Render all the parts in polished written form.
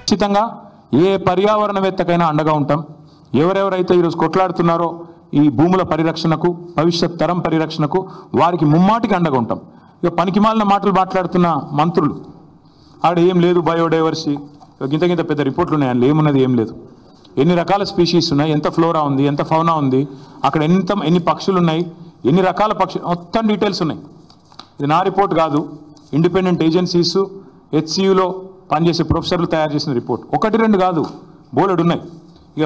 ఖచ్చితంగా ఏ పర్యావరణవేత్తకైనా అండగా ఉంటాం. ఎవరెవరైతే ఈరోజు కొట్లాడుతున్నారో ఈ భూముల పరిరక్షణకు, భవిష్యత్ తరం పరిరక్షణకు వారికి ముమ్మాటికి అండగా ఉంటాం. ఇక పనికిమాలిన మాటలు మాట్లాడుతున్న మంత్రులు, ఆడ ఏం లేదు బయోడైవర్సిటీ, గింత పెద్ద రిపోర్ట్లు ఉన్నాయి, అందులో ఏమున్నది ఏం లేదు. ఎన్ని రకాల స్పీషీస్ ఉన్నాయి, ఎంత ఫ్లోరా ఉంది, ఎంత ఫౌనా ఉంది, అక్కడ ఎన్ని పక్షులు ఉన్నాయి, ఎన్ని రకాల పక్షులు, మొత్తం డీటెయిల్స్ ఉన్నాయి. ఇది నా రిపోర్ట్ కాదు, ఇండిపెండెంట్ ఏజెన్సీస్ హెచ్సియులో పనిచేసే ప్రొఫెసర్లు తయారు చేసిన రిపోర్ట్. 1-2 కాదు, బోలెడు ఉన్నాయి. ఇక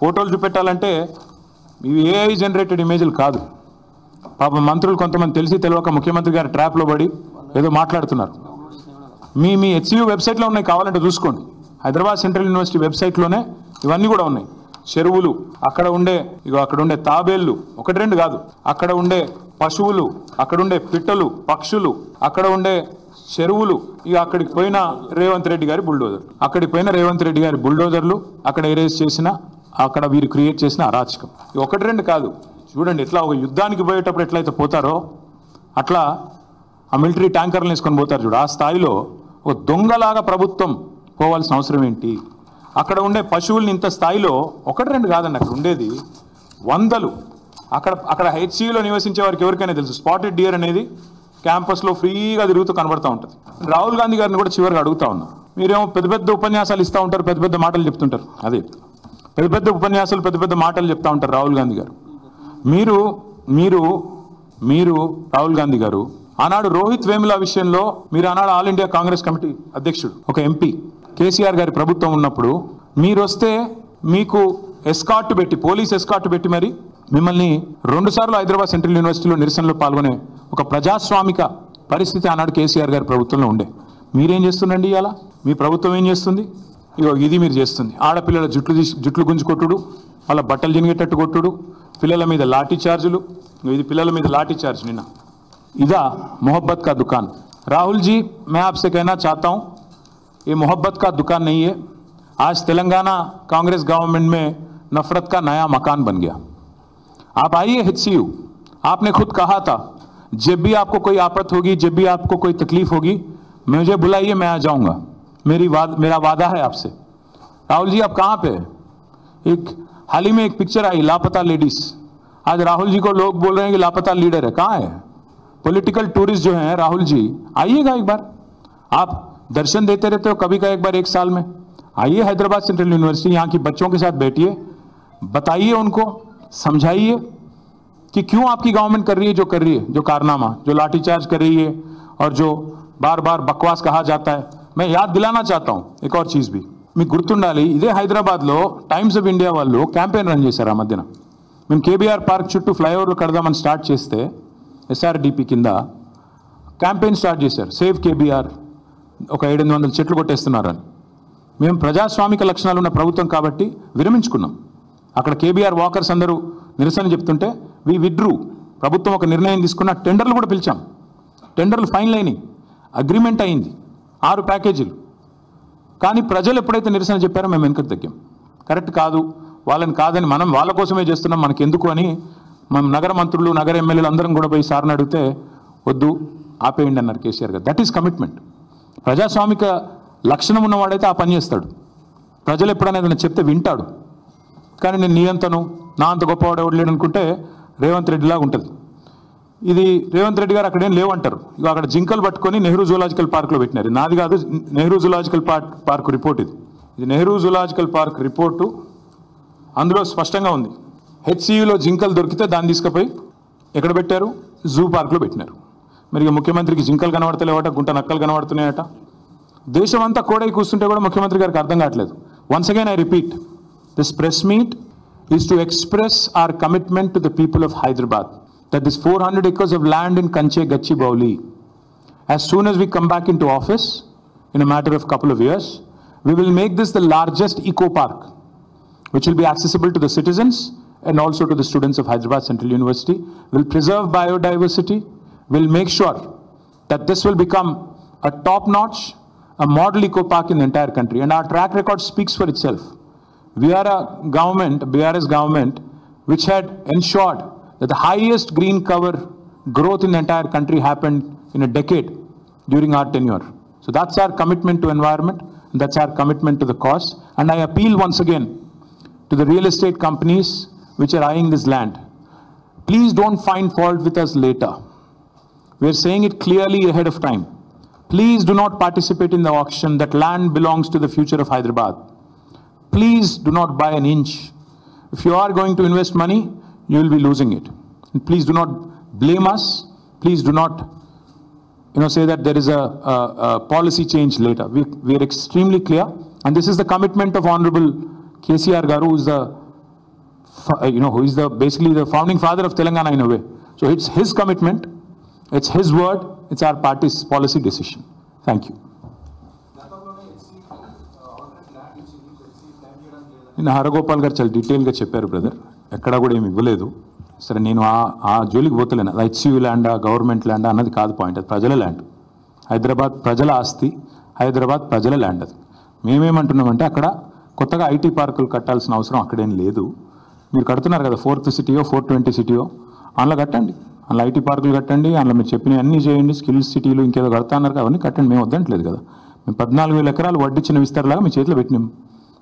ఫోటోలు చూపెట్టాలంటే ఇవి ఏఐ జనరేటెడ్ ఇమేజ్లు కాదు. పాపం మంత్రులు కొంతమంది తెలిసి తెలియక ముఖ్యమంత్రి గారి ట్రాప్లో పడి ఏదో మాట్లాడుతున్నారు. మీ హెచ్సియు వెబ్సైట్లో ఉన్నాయి, కావాలంటే చూసుకోండి. హైదరాబాద్ సెంట్రల్ యూనివర్సిటీ వెబ్సైట్లోనే ఇవన్నీ కూడా ఉన్నాయి. చెరువులు, అక్కడ ఉండే తాబేళ్లు, 1-2 కాదు, అక్కడ ఉండే పశువులు, అక్కడ ఉండే పిట్టలు, పక్షులు, అక్కడ ఉండే చెరువులు, ఇక అక్కడికి పోయిన రేవంత్ రెడ్డి గారి బుల్డోజర్లు, అక్కడ ఎరేజ్ చేసిన, అక్కడ వీరు క్రియేట్ చేసిన అరాచకం. 1-2 కాదు, చూడండి ఎట్లా ఒక యుద్ధానికి పోయేటప్పుడు ఎట్లయితే పోతారో అట్లా ఆ మిలిటరీ ట్యాంకర్లు వేసుకొని పోతారు చూడు, ఆ స్థాయిలో ఒక దొంగలాగా ప్రభుత్వం పోవాల్సిన అవసరం ఏంటి? అక్కడ ఉండే పశువుల్ని ఇంత స్థాయిలో 1-2 కాదండి, అక్కడ ఉండేది వందలు. అక్కడ హెచ్సియులో నివసించే వారికి ఎవరికైనా తెలుసు, స్పాటెడ్ డియర్ అనేది క్యాంపస్లో ఫ్రీగా తిరుగుతూ కనబడుతూ ఉంటుంది. రాహుల్ గాంధీ గారిని కూడా చివరిగా అడుగుతా ఉన్నా, మీరేమో పెద్ద ఉపన్యాసాలు ఇస్తూ ఉంటారు, పెద్ద మాటలు చెప్తుంటారు. అదే పెద్ద ఉపన్యాసాలు, పెద్ద మాటలు చెప్తా ఉంటారు రాహుల్ గాంధీ గారు. మీరు రాహుల్ గాంధీ గారు ఆనాడు రోహిత్ వేముల విషయంలో మీరు ఆనాడు ఆల్ ఇండియా కాంగ్రెస్ కమిటీ అధ్యక్షుడు, ఒక ఎంపీ, కేసీఆర్ గారి ప్రభుత్వం ఉన్నప్పుడు మీరు వస్తే మీకు ఎస్కార్ట్ పెట్టి, పోలీస్ ఎస్కార్ట్ పెట్టి మరి మిమ్మల్ని 2 సార్లు హైదరాబాద్ సెంట్రల్ యూనివర్సిటీలో నిరసనలో పాల్గొనే ఒక ప్రజాస్వామిక పరిస్థితి ఆనాడు కేసీఆర్ గారి ప్రభుత్వంలో ఉండే. మీరేం చేస్తుండండి ఇవాళ? మీ ప్రభుత్వం ఏం చేస్తుంది? ఇగో ఇది మీరు చేస్తుంది. ఆడపిల్లల జుట్లు గుంజు కొట్టుడు, వాళ్ళ బట్టలు జినిగేటట్టు కొట్టుడు, పిల్లల మీద లాఠీ చార్జులు. ఇది పిల్లల మీద లాఠీ చార్జ్ నిన్న. ఇదా मोहब्बत का दुकान? राहुल जी, मैं आपसे कहना चाहता हूँ, ये मोहब्बत का दुकान नहीं है. आज तेलंगाना कांग्रेस गवर्नमेंट में नफरत का नया मकान बन गया. आप आइए HCU, आपने खुद कहा था जब भी आपको कोई आफत होगी, जब भी आपको कोई तकलीफ होगी, मुझे बुलाइए, मैं आ जाऊँगा. मेरा वादा है आपसे. राहुल जी आप कहाँ पे? हाल ही में एक पिक्चर आई, लापता लेडीज. आज राहुल जी को लोग बोल रहे हैं कि लापता लीडर है. कहाँ है? पॉलिटिकल टूरिस्ट जो हैं राहुल जी, आइएगा एक बार. आप दर्शन देते रहते हो कभी का एक बार 1 साल में. आइए हैदराबाद सेंट्रल यूनिवर्सिटी, यहाँ की बच्चों के साथ बैठिए, बताइए उनको, समझाइए कि क्यों आपकी गवर्नमेंट कर रही है जो कर रही है, जो कारनामा, जो लाठीचार्ज कर रही है और जो बार बार बकवास कहा जाता है. मैं याद दिलाना चाहता हूँ एक और चीज़ भी. మీకు గుర్తుండాలి, ఇదే హైదరాబాద్లో టైమ్స్ ఆఫ్ ఇండియా వాళ్ళు క్యాంపెయిన్ రన్ చేశారు. ఆ మధ్యన మేము కేబీఆర్ పార్క్ చుట్టూ ఫ్లైఓవర్లు కడదామని స్టార్ట్ చేస్తే SRDP కింద క్యాంపెయిన్ స్టార్ట్ చేశారు, సేవ్ కేబీఆర్, ఒక 700 చెట్లు కొట్టేస్తున్నారని. మేము ప్రజాస్వామిక లక్షణాలు ఉన్న ప్రభుత్వం కాబట్టి విరమించుకున్నాం. అక్కడ కేబీఆర్ వాకర్స్ అందరూ నిరసన చెప్తుంటే వి విడ్రూ. ప్రభుత్వం ఒక నిర్ణయం తీసుకున్న, టెండర్లు కూడా పిలిచాం, టెండర్లు ఫైనల్ అయినాయి, అగ్రిమెంట్ అయింది, 6 ప్యాకేజీలు. కానీ ప్రజలు ఎప్పుడైతే నిరసన చెప్పారో మేము వెనక్కి తగ్గాం. కరెక్ట్ కాదు, వాళ్ళని కాదని, మనం వాళ్ళ కోసమే చేస్తున్నాం, మనకి ఎందుకు అని మనం నగర మంత్రులు, నగర ఎమ్మెల్యేలు అందరం కూడా పోయి సార్ని అడిగితే వద్దు ఆపేయండి అన్నారు కేసీఆర్ గారు. That is commitment. ప్రజాస్వామిక లక్షణం ఉన్నవాడైతే ఆ పని చేస్తాడు. ప్రజలు ఎప్పుడైనా ఏదైనా చెప్తే వింటాడు. కానీ నేను నీ అంతను, నా అంత గొప్పవాడు ఎవడు లేడు అనుకుంటే రేవంత్ రెడ్డిలాగా ఉంటుంది. ఇది రేవంత్ రెడ్డి గారు అక్కడేం లేవంటారు. ఇక అక్కడ జింకలు పట్టుకొని నెహ్రూ జూలాజికల్ పార్క్లో పెట్టినారు. నాది కాదు, నెహ్రూ జూలాజికల్ పార్క్ రిపోర్ట్ ఇది నెహ్రూ జూలాజికల్ పార్క్ రిపోర్టు. అందులో స్పష్టంగా ఉంది, HCUలో జింకలు దొరికితే దాన్ని తీసుకుపోయి ఎక్కడ పెట్టారు? జూ పార్క్లో పెట్టినారు. మరి ఇక ముఖ్యమంత్రికి జింకలు కనబడతలేవట, గుంట నక్కలు కనబడుతున్నాయట. దేశం అంతా కోడై కూర్చుంటే కూడా ముఖ్యమంత్రి గారికి అర్థం కావట్లేదు. Once again I repeat, this press meet is to express our commitment to the people of Hyderabad that this 400 acres of land in Kanche Gachibowli, as soon as we come back into office in a matter of couple of years, we will make this the largest eco park, which will be accessible to the citizens and also to the students of Hyderabad Central University. Will preserve biodiversity, will make sure that this will become a top-notch, a model eco park in the entire country. And our track record speaks for itself. We are a government, BRS government, which had ensured that the highest green cover growth in the entire country happened in a decade during our tenure. So that's our commitment to environment. That's our commitment to the cause. And I appeal once again to the real estate companies which are eyeing this land. Please don't find fault with us later. We are saying it clearly ahead of time. Please do not participate in the auction. That land belongs to the future of Hyderabad. Please do not buy an inch. If you are going to invest money, you will be losing it. And please do not blame us. Please do not say that there is a policy change later. We are extremely clear, and this is the commitment of Honorable KCR Garu, who is basically the founding father of Telangana in a way. So it's his commitment, it's his word, it's our party's policy decision. Thank you. నిన్న హరగోపాల్ గారు చాలా డీటెయిల్గా చెప్పారు brother, ఎక్కడా కూడా ఏమి ఇవ్వలేదు. సరే, నేను ఆ జోలికి పోతలేను. అది హెచ్సియు ల్యాండా గవర్నమెంట్ ల్యాండా అన్నది కాదు పాయింట్. అది ప్రజల ల్యాండ్, హైదరాబాద్ ప్రజల ఆస్తి, హైదరాబాద్ ప్రజల ల్యాండ్. అది మేమేమంటున్నామంటే అక్కడ కొత్తగా ఐటీ పార్కులు కట్టాల్సిన అవసరం అక్కడేం లేదు. మీరు కడుతున్నారు కదా, 4th సిటీయో 420 సిటీయో, అందులో కట్టండి, అందులో ఐటీ పార్కులు కట్టండి, అందులో మీరు చెప్పినవి అన్నీ చేయండి. స్కిల్స్ సిటీలు ఇంకేదో కడతా అన్నారు, అవన్నీ కట్టండి, మేము వద్దంటలేదు కదా. మేము 14,000 ఎకరాలు వడ్డిచ్చిన విస్తారలాగా మీ చేతిలో పెట్టినాం,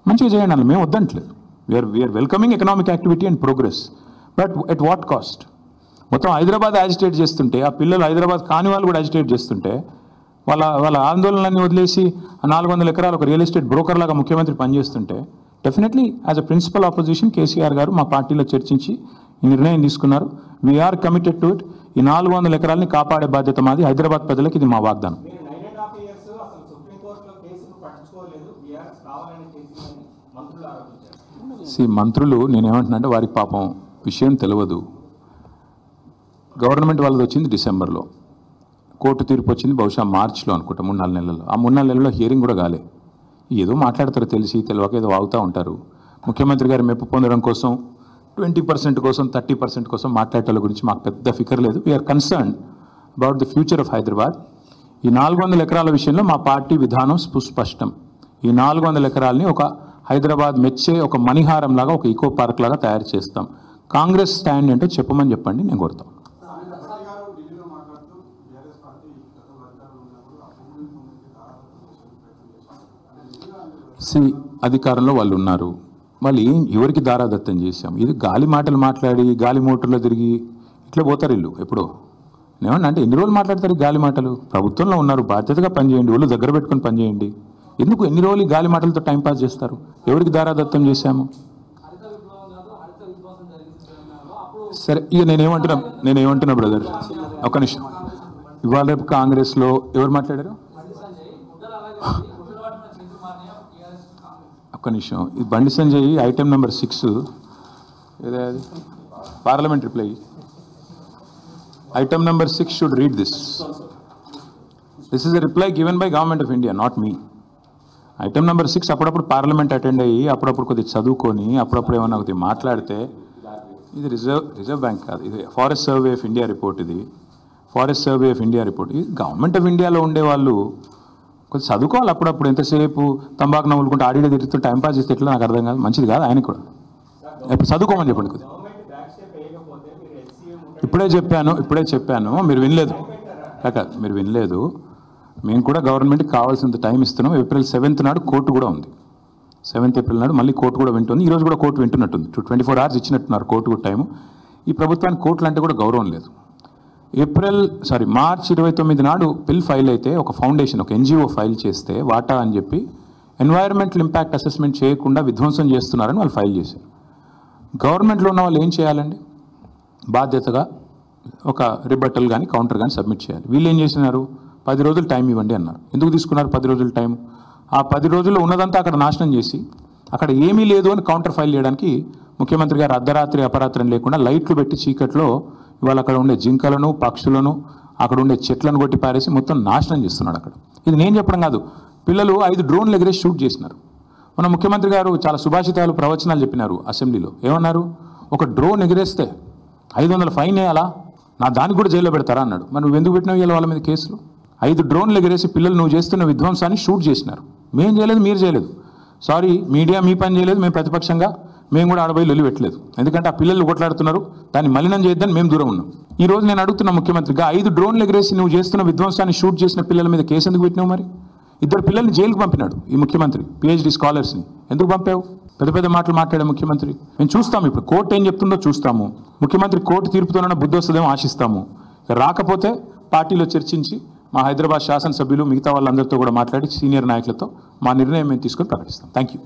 మంచిగా చేయండి, అందులో మేము వద్దంటలేదు. We are welcoming economic activity and progress, but at what cost? మొత్తం హైదరాబాద్ యాజిటేట్ చేస్తుంటే, ఆ పిల్లలు హైదరాబాద్ కాని వాళ్ళు కూడా యాజిటేట్ చేస్తుంటే, వాళ్ళ ఆందోళనలన్నీ వదిలేసి 400 ఎకరాలు ఒక రియల్ ఎస్టేట్ బ్రోకర్ లాగా ముఖ్యమంత్రి పనిచేస్తుంటే, definitely as a principal opposition KCR garu మా పార్టీలో చర్చించి ఈ నిర్ణయం తీసుకున్నారు. We're committed to it. ఈ 400 ఎకరాలని కాపాడే బాధ్యత మాది. హైదరాబాద్ ప్రజలకు ఇది మా వాగ్దానం. మంత్రులు నేనేమంటున్నా అంటే, వారికి పాపం విషయం తెలియదు. గవర్నమెంట్ వాళ్ళది వచ్చింది డిసెంబర్లో, కోర్టు తీర్పు వచ్చింది బహుశా మార్చిలో అనుకుంటా, 3-4 నెలల్లో. ఆ 3-4 నెలల్లో హియరింగ్ కూడా కాలే. ఏదో మాట్లాడతారు, తెలియక ఏదో వాగుతూ ఉంటారు. ముఖ్యమంత్రి గారు మెప్పు పొందడం కోసం 20% కోసం 30% కోసం మాట్లాడటం గురించి మాకు పెద్ద ఫికర్ లేదు. We're concern about the future of Hyderabad. ఈ 400 ఎకరాల విషయంలో మా పార్టీ విధానం సుస్పష్టం. ఈ 400 ఎకరాలని ఒక హైదరాబాద్ మెచ్చే ఒక మణిహారం లాగా, ఒక ఈకో పార్క్ లాగా తయారు చేస్తాం. కాంగ్రెస్ స్టాండ్ ఏంటో చెప్పమని చెప్పండి, నేను కోరుతాం. అధికారంలో వాళ్ళు ఉన్నారు, వాళ్ళు ఎవరికి దారాదత్తం చేశాం? ఇది గాలి మాటలు మాట్లాడి గాలి మోటార్లో తిరిగి ఇట్లా పోతారు వీళ్ళు. ఎప్పుడో ఏమన్నా అంటే ఎన్ని రోజులు మాట్లాడతారు గాలి మాటలు? ప్రభుత్వంలో ఉన్నారు, బాధ్యతగా పనిచేయండి, వాళ్ళు దగ్గర పెట్టుకొని పనిచేయండి. ఎందుకు ఎన్ని రోజులు గాలి మాటలతో టైంపాస్ చేస్తారు? ఎవరికి దారాదత్తం చేశాము? సరే, ఇక నేనేమంటున్నా బ్రదర్, ఒక నిమిషం. ఇవాళ రేపు కాంగ్రెస్లో ఎవరు మాట్లాడారు? ఒక్క నిమిషం. ఇది బండి సంజయ్ ఐటమ్ నెంబర్ 6 ఏదో అది parliament reply. Item number 6 should read this. This is a reply given by government of India, not me. Item number 6 అప్పుడప్పుడు పార్లమెంట్ అటెండ్ అయ్యి, అప్పుడప్పుడు కొద్దిగా చదువుకొని, అప్పుడప్పుడు ఏమన్నా కొద్దిగా మాట్లాడితే, ఇది రిజర్వ్ బ్యాంక్ కాదు, ఇది forest survey of India report. ఇది forest survey of India report. ఇది గవర్నమెంట్ ఆఫ్ ఇండియాలో ఉండేవాళ్ళు కొంచెం చదువుకోవాలి. అప్పుడప్పుడు ఎంతసేపు తంబాకు నవ్వులుకుంటే ఆడిడే తిరుగుతూ టైంపాస్ చేస్తే ఎట్లా నాకు అర్థం కాదు, మంచిది కాదు. ఆయనకి కూడా ఇప్పుడు చదువుకోమని చెప్పండి కొద్దిగా. ఇప్పుడే చెప్పాను, మీరు వినలేదు కాక, మీరు వినలేదు. మేము కూడా గవర్నమెంట్కి కావాల్సినంత టైం ఇస్తున్నాం. ఏప్రిల్ 7th నాడు కోర్టు కూడా ఉంది. 7th ఏప్రిల్ నాడు మళ్ళీ కోర్టు కూడా వింటుంది. ఈరోజు కూడా కోర్టు వింటున్నట్టుంది. 24 hours ఇచ్చినట్టున్నారు కోర్టు కూడా టైము. ఈ ప్రభుత్వానికి కోర్టులు అంటే కూడా గౌరవం లేదు. మార్చ్ 29 నాడు బిల్ ఫైల్ అయితే, ఒక ఫౌండేషన్, ఒక NGO ఫైల్ చేస్తే వాటా అని చెప్పి ఎన్వైరన్మెంటల్ ఇంపాక్ట్ అసెస్మెంట్ చేయకుండా విధ్వంసం చేస్తున్నారని వాళ్ళు ఫైల్ చేశారు. గవర్నమెంట్లో ఉన్న వాళ్ళు ఏం చేయాలండి? బాధ్యతగా ఒక రిబట్టల్ కానీ కౌంటర్ కానీ సబ్మిట్ చేయాలి. వీళ్ళు ఏం చేసినారు? 10 రోజులు టైం ఇవ్వండి అన్నారు. ఎందుకు తీసుకున్నారు 10 రోజులు టైం? ఆ 10 రోజుల్లో ఉన్నదంతా అక్కడ నాశనం చేసి, అక్కడ ఏమీ లేదు అని కౌంటర్ ఫైల్ చేయడానికి ముఖ్యమంత్రి గారు అర్ధరాత్రి అపరాత్రం లేకుండా లైట్లు పెట్టి చీకట్లో ఇవాళ అక్కడ ఉండే జింకలను, పక్షులను, అక్కడ ఉండే చెట్లను కొట్టి పారేసి మొత్తం నాశనం చేస్తున్నాడు అక్కడ. ఇది నేను చెప్పడం కాదు, పిల్లలు 5 డ్రోన్లు ఎగిరేసి షూట్ చేసినారు. మన ముఖ్యమంత్రి గారు చాలా సుభాషితాలు, ప్రవచనాలు చెప్పినారు అసెంబ్లీలో. ఏమన్నారు? ఒక డ్రోన్ ఎగిరేస్తే 500 ఫైన్ వేయాలా, నా దానికి కూడా జైల్లో పెడతారా అన్నాడు. మరి నువ్వు ఎందుకు పెట్టినావు ఇవాళ వాళ్ళ మీద కేసులు? 5 డ్రోన్లు ఎగిరేసి పిల్లలు నువ్వు చేస్తున్న విధ్వంసాన్ని షూట్ చేసినారు. మేము చేయలేదు, మీరు చేయలేదు. సారీ, మీడియా మీ పని చేయలేదు, మేము ప్రతిపక్షంగా మేము కూడా ఆడబోయి లొల్లి పెట్టలేదు. ఎందుకంటే ఆ పిల్లలు కొట్లాడుతున్నారు, దాన్ని మలినం చేయొద్దని మేము దూరం ఉన్నాం. ఈ రోజు నేను అడుగుతున్న ముఖ్యమంత్రిగా, 5 డ్రోన్లు ఎగిరేసి నువ్వు చేస్తున్న విధ్వంసాన్ని షూట్ చేసిన పిల్లల మీద కేసు ఎందుకు పెట్టినావు? మరి 2 పిల్లల్ని జైలుకు పంపినాడు ఈ ముఖ్యమంత్రి, PhD స్కాలర్స్ని. ఎందుకు పంపావు? పెద్ద పెద్ద మాటలు మాట్లాడే ముఖ్యమంత్రి. మేము చూస్తాము, ఇప్పుడు కోర్టు ఏం చెప్తుందో చూస్తాము. ముఖ్యమంత్రి కోర్టు తీర్పుతోనైనా బుద్ధి వస్తుందేమో ఆశిస్తాము. రాకపోతే పార్టీలో చర్చించి మా హైదరాబాద్ శాసనసభ్యులు మిగతా వాళ్ళందరితో కూడా మాట్లాడి సీనియర్ నాయకులతో మా నిర్ణయం మేము తీసుకొని ప్రకటిస్తాం. Thank you.